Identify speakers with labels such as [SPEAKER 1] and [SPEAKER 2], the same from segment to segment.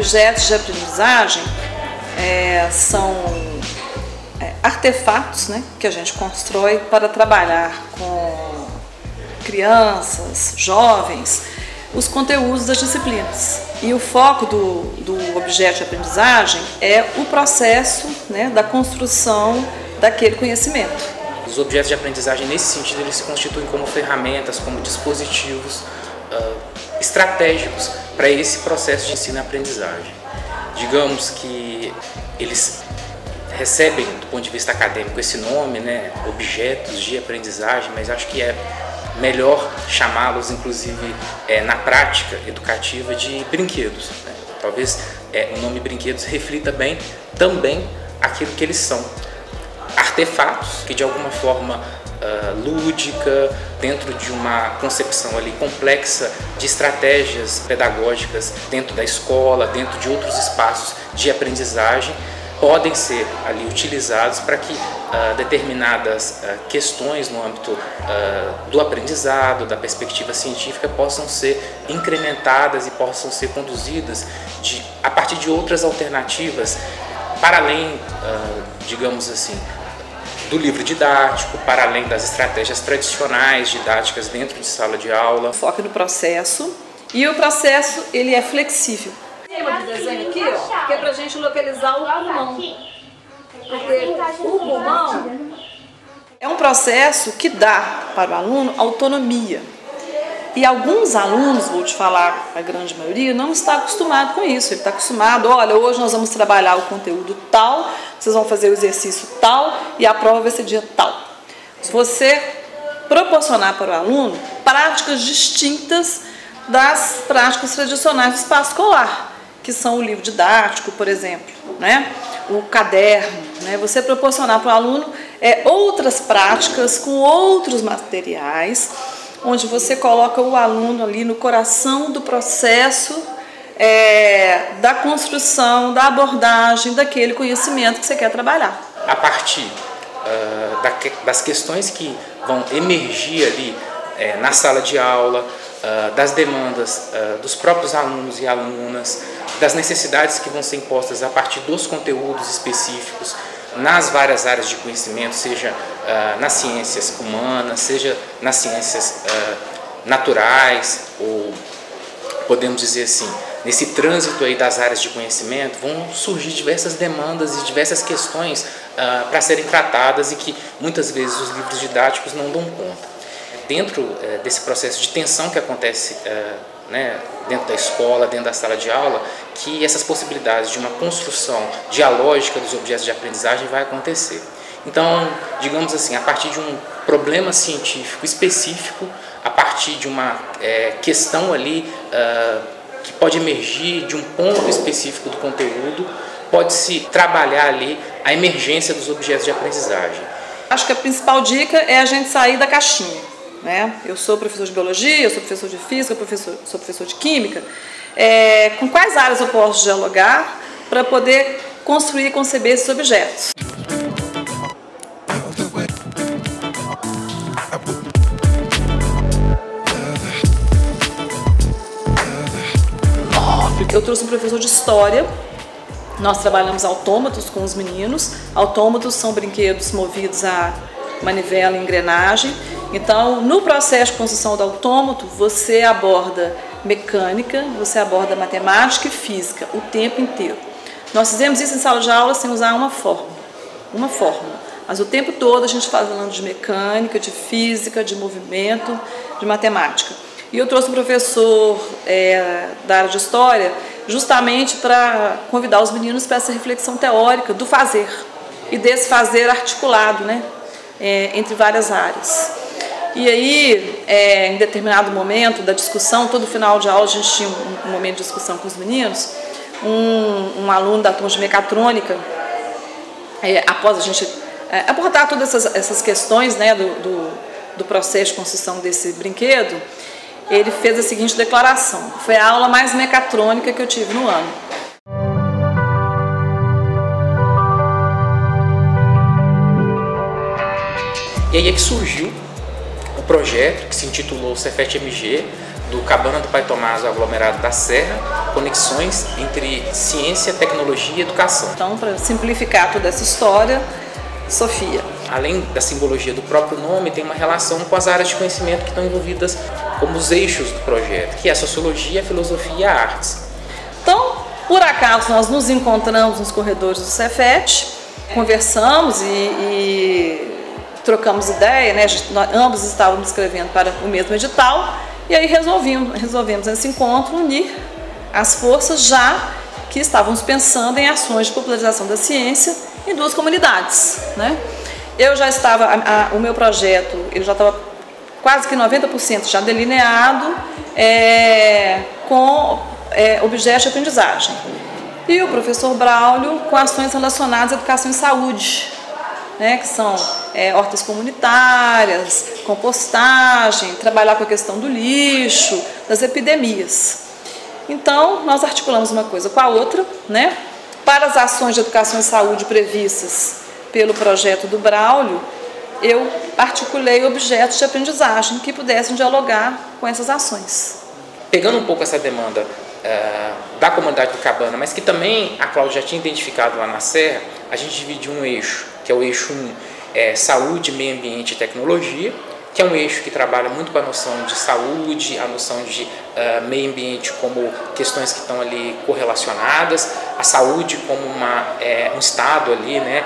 [SPEAKER 1] objetos de aprendizagem são artefatos, né, que a gente constrói para trabalhar com crianças, jovens, os conteúdos das disciplinas. E o foco do objeto de aprendizagem é o processo, né, da construção daquele conhecimento.
[SPEAKER 2] Os objetos de aprendizagem, nesse sentido, eles se constituem como ferramentas, como dispositivos estratégicos para esse processo de ensino e aprendizagem. Digamos que eles recebem, do ponto de vista acadêmico, esse nome, né, objetos de aprendizagem, mas acho que é melhor chamá-los, inclusive, na prática educativa, de brinquedos, né? Talvez o nome brinquedos reflita bem também aquilo que eles são. Artefatos que, de alguma forma lúdica, dentro de uma concepção ali complexa de estratégias pedagógicas dentro da escola, dentro de outros espaços de aprendizagem, podem ser ali utilizados para que determinadas questões no âmbito do aprendizado, da perspectiva científica, possam ser incrementadas e possam ser conduzidas a partir de outras alternativas, para além, digamos assim, do livro didático, para além das estratégias tradicionais didáticas dentro de sala de aula.
[SPEAKER 1] Foca no processo, e o processo ele é flexível. Do desenho aqui, ó, que é para a gente localizar o pulmão, porque o pulmão é um processo que dá para o aluno autonomia. E alguns alunos, vou te falar, a grande maioria, não está acostumado com isso. Ele está acostumado, olha, hoje nós vamos trabalhar o conteúdo tal, vocês vão fazer o exercício tal e a prova vai ser dia tal. Se você proporcionar para o aluno práticas distintas das práticas tradicionais do espaço escolar, que são o livro didático, por exemplo, né? O caderno, né? Você proporcionar para o aluno outras práticas com outros materiais, onde você coloca o aluno ali no coração do processo da construção, da abordagem daquele conhecimento que você quer trabalhar.
[SPEAKER 2] A partir das questões que vão emergir ali na sala de aula, das demandas dos próprios alunos e alunas, das necessidades que vão ser impostas a partir dos conteúdos específicos nas várias áreas de conhecimento, seja nas ciências humanas, seja nas ciências naturais, ou podemos dizer assim, nesse trânsito aí das áreas de conhecimento, vão surgir diversas demandas e diversas questões para serem tratadas e que muitas vezes os livros didáticos não dão conta. Dentro desse processo de tensão que acontece dentro da escola, dentro da sala de aula, que essas possibilidades de uma construção dialógica dos objetos de aprendizagem vai acontecer. Então, digamos assim, a partir de um problema científico específico, a partir de uma questão ali que pode emergir de um ponto específico do conteúdo, pode-se trabalhar ali a emergência dos objetos de aprendizagem.
[SPEAKER 1] Acho que a principal dica é a gente sair da caixinha. Eu sou professor de biologia, eu sou professor de física, sou professor de química. Com quais áreas eu posso dialogar para poder construir e conceber esses objetos? Eu trouxe um professor de história. Nós trabalhamos autômatos com os meninos. Autômatos são brinquedos movidos a manivela e engrenagem. Então, no processo de construção do autômato, você aborda mecânica, você aborda matemática e física o tempo inteiro. Nós fizemos isso em sala de aula sem usar uma fórmula. Mas o tempo todo a gente falando de mecânica, de física, de movimento, de matemática. E eu trouxe um professor da área de história justamente para convidar os meninos para essa reflexão teórica do fazer e desse fazer articulado, entre várias áreas. E aí, em determinado momento da discussão, todo final de aula a gente tinha um momento de discussão com os meninos, um aluno da turma de mecatrônica, após a gente abordar todas essas questões do processo de construção desse brinquedo, ele fez a seguinte declaração: foi a aula mais mecatrônica que eu tive no ano.
[SPEAKER 2] E aí é que surgiu o projeto que se intitulou Cefet MG, do Cabana do Pai Tomás ao aglomerado da Serra, conexões entre ciência, tecnologia e educação.
[SPEAKER 1] Então, para simplificar toda essa história, Sofia.
[SPEAKER 2] Além da simbologia do próprio nome, tem uma relação com as áreas de conhecimento que estão envolvidas como os eixos do projeto, que é a sociologia, a filosofia e a artes.
[SPEAKER 1] Então, por acaso, nós nos encontramos nos corredores do Cefet, conversamos e trocamos ideia, né? Nós ambos estávamos escrevendo para o mesmo edital, e aí resolvemos nesse encontro unir as forças, já que estávamos pensando em ações de popularização da ciência em duas comunidades, né? Eu já estava, o meu projeto, ele já estava quase que 90% já delineado, com objetos de aprendizagem. E o professor Braulio com ações relacionadas à educação e saúde, né, que são hortas comunitárias, compostagem, trabalhar com a questão do lixo, das epidemias. Então, nós articulamos uma coisa com a outra, né? Para as ações de educação e saúde previstas pelo projeto do Braulio, eu articulei objetos de aprendizagem que pudessem dialogar com essas ações.
[SPEAKER 2] Pegando um pouco essa demanda da comunidade do Cabana, mas que também a Cláudia já tinha identificado lá na Serra, a gente dividiu um eixo, que é o eixo 1, saúde, meio ambiente e tecnologia, que é um eixo que trabalha muito com a noção de saúde, a noção de meio ambiente como questões que estão ali correlacionadas, a saúde como um estado ali, né,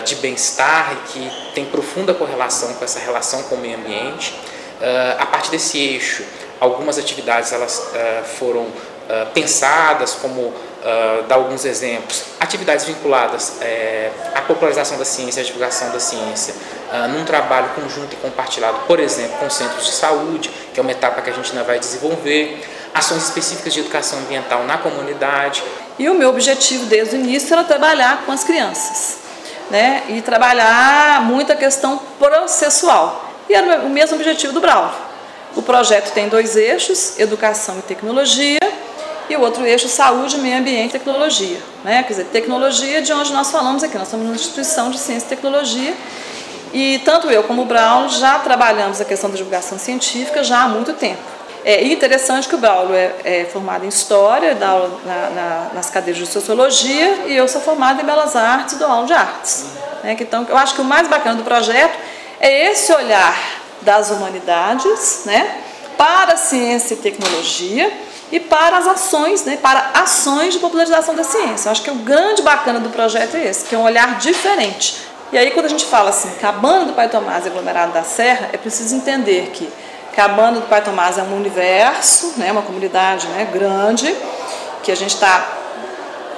[SPEAKER 2] de bem-estar e que tem profunda correlação com essa relação com o meio ambiente. A partir desse eixo, algumas atividades elas foram pensadas, como dar alguns exemplos, atividades vinculadas à popularização da ciência, à divulgação da ciência, num trabalho conjunto e compartilhado, por exemplo, com centros de saúde, que é uma etapa que a gente ainda vai desenvolver, ações específicas de educação ambiental na comunidade.
[SPEAKER 1] E o meu objetivo desde o início era trabalhar com as crianças, né? E trabalhar muito a questão processual. E era o mesmo objetivo do Braulio. O projeto tem 2 eixos, educação e tecnologia, e o outro eixo, saúde, meio ambiente e tecnologia, né? Quer dizer, tecnologia de onde nós falamos aqui, nós somos uma instituição de ciência e tecnologia, e tanto eu como o Braulio já trabalhamos a questão da divulgação científica já há muito tempo. É interessante que o Braulio é formado em História, dá aula nas cadeiras de Sociologia, e eu sou formada em Belas Artes e dou aula de Artes, né? Então, eu acho que o mais bacana do projeto é esse olhar das humanidades, né, para a ciência e tecnologia e para as ações, né, para ações de popularização da ciência. Eu acho que o grande bacana do projeto é esse, que é um olhar diferente. E aí, quando a gente fala assim, Cabana do Pai Tomás e aglomerado da Serra, é preciso entender que Cabana do Pai Tomás é um universo, né, uma comunidade, né, grande, que a gente está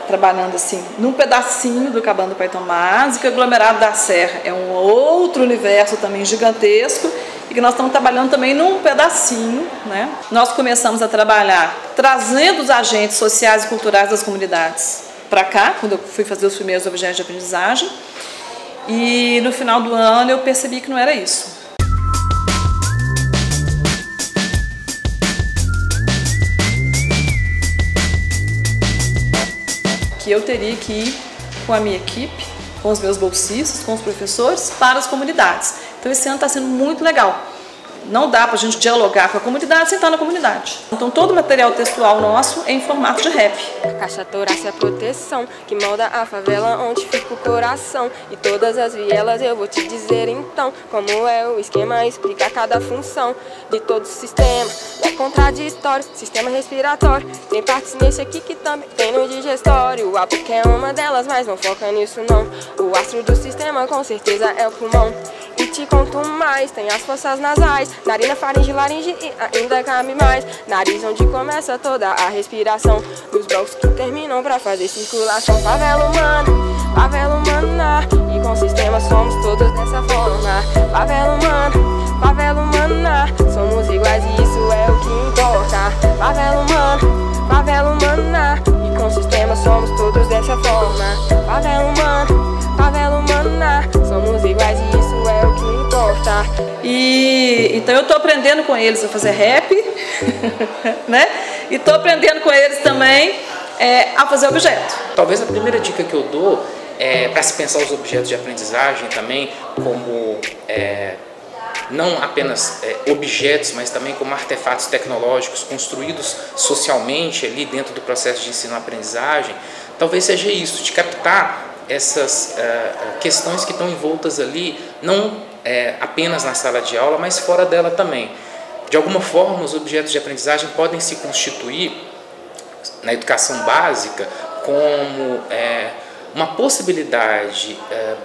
[SPEAKER 1] trabalhando assim num pedacinho do Cabana do Pai Tomás, e que o aglomerado da Serra é um outro universo também gigantesco, e que nós estamos trabalhando também num pedacinho, né? Nós começamos a trabalhar trazendo os agentes sociais e culturais das comunidades para cá, quando eu fui fazer os primeiros objetos de aprendizagem, e no final do ano eu percebi que não era isso. Que eu teria que ir com a minha equipe, com os meus bolsistas, com os professores, para as comunidades. Então esse ano está sendo muito legal. Não dá para a gente dialogar com a comunidade sem estar na comunidade. Então todo o material textual nosso é em formato de rap.
[SPEAKER 3] A caixa torácica é a proteção que molda a favela onde fica o coração. E todas as vielas eu vou te dizer então como é o esquema, explica cada função de todo o sistema. É contraditório, sistema respiratório. Tem partes nesse aqui que também tem no digestório. A boca é uma delas, mas não foca nisso não. O astro do sistema com certeza é o pulmão. E te conto mais, tem as fossas nasais, narina, faringe, laringe e ainda cabe mais. Nariz onde começa toda a respiração, dos blocos que terminam pra fazer circulação. Favela humana, e com sistema somos todos dessa forma. Favela humana, somos iguais e isso é o que importa. Favela humana, e com sistema somos todos dessa forma. Favela humana, somos iguais e isso é o que importa.
[SPEAKER 1] E então eu estou aprendendo com eles a fazer rap, né? E estou aprendendo com eles também a fazer objeto.
[SPEAKER 2] Talvez a primeira dica que eu dou para se pensar os objetos de aprendizagem também como não apenas objetos, mas também como artefatos tecnológicos construídos socialmente ali dentro do processo de ensino-aprendizagem, talvez seja isso, de captar essas questões que estão envoltas ali, não apenas na sala de aula, mas fora dela também. De alguma forma, os objetos de aprendizagem podem se constituir na educação básica como uma possibilidade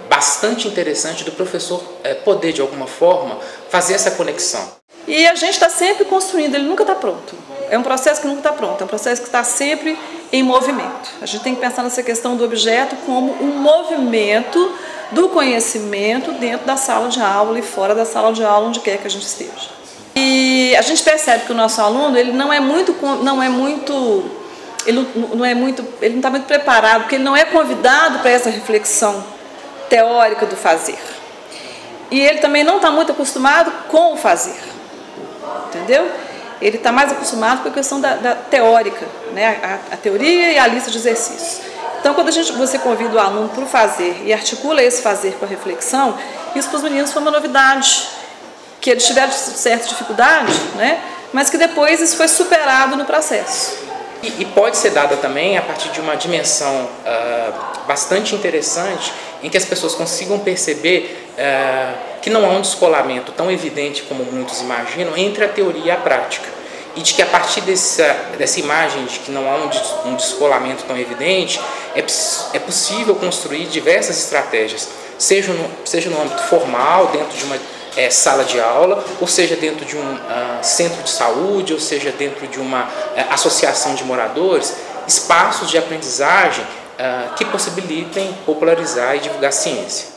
[SPEAKER 2] bastante interessante do professor poder, de alguma forma, fazer essa conexão.
[SPEAKER 1] E a gente está sempre construindo, ele nunca está pronto. É um processo que nunca está pronto, é um processo que está sempre em movimento. A gente tem que pensar nessa questão do objeto como um movimento do conhecimento dentro da sala de aula e fora da sala de aula, onde quer que a gente esteja. E a gente percebe que o nosso aluno, ele não está muito preparado, porque ele não é convidado para essa reflexão teórica do fazer. E ele também não está muito acostumado com o fazer, entendeu? Ele está mais acostumado com a questão da teórica, né? A teoria e a lista de exercícios. Então, quando você convida o aluno para o fazer e articula esse fazer com a reflexão, isso para os meninos foi uma novidade, que eles tiveram certa dificuldade, né? Mas que depois isso foi superado no processo.
[SPEAKER 2] E pode ser dada também a partir de uma dimensão bastante interessante, em que as pessoas consigam perceber que não há um descolamento tão evidente como muitos imaginam entre a teoria e a prática. E de que a partir dessa imagem de que não há um descolamento tão evidente, é possível construir diversas estratégias, seja no âmbito formal, dentro de uma sala de aula, ou seja dentro de um centro de saúde, ou seja dentro de uma associação de moradores, espaços de aprendizagem que possibilitem popularizar e divulgar a ciência.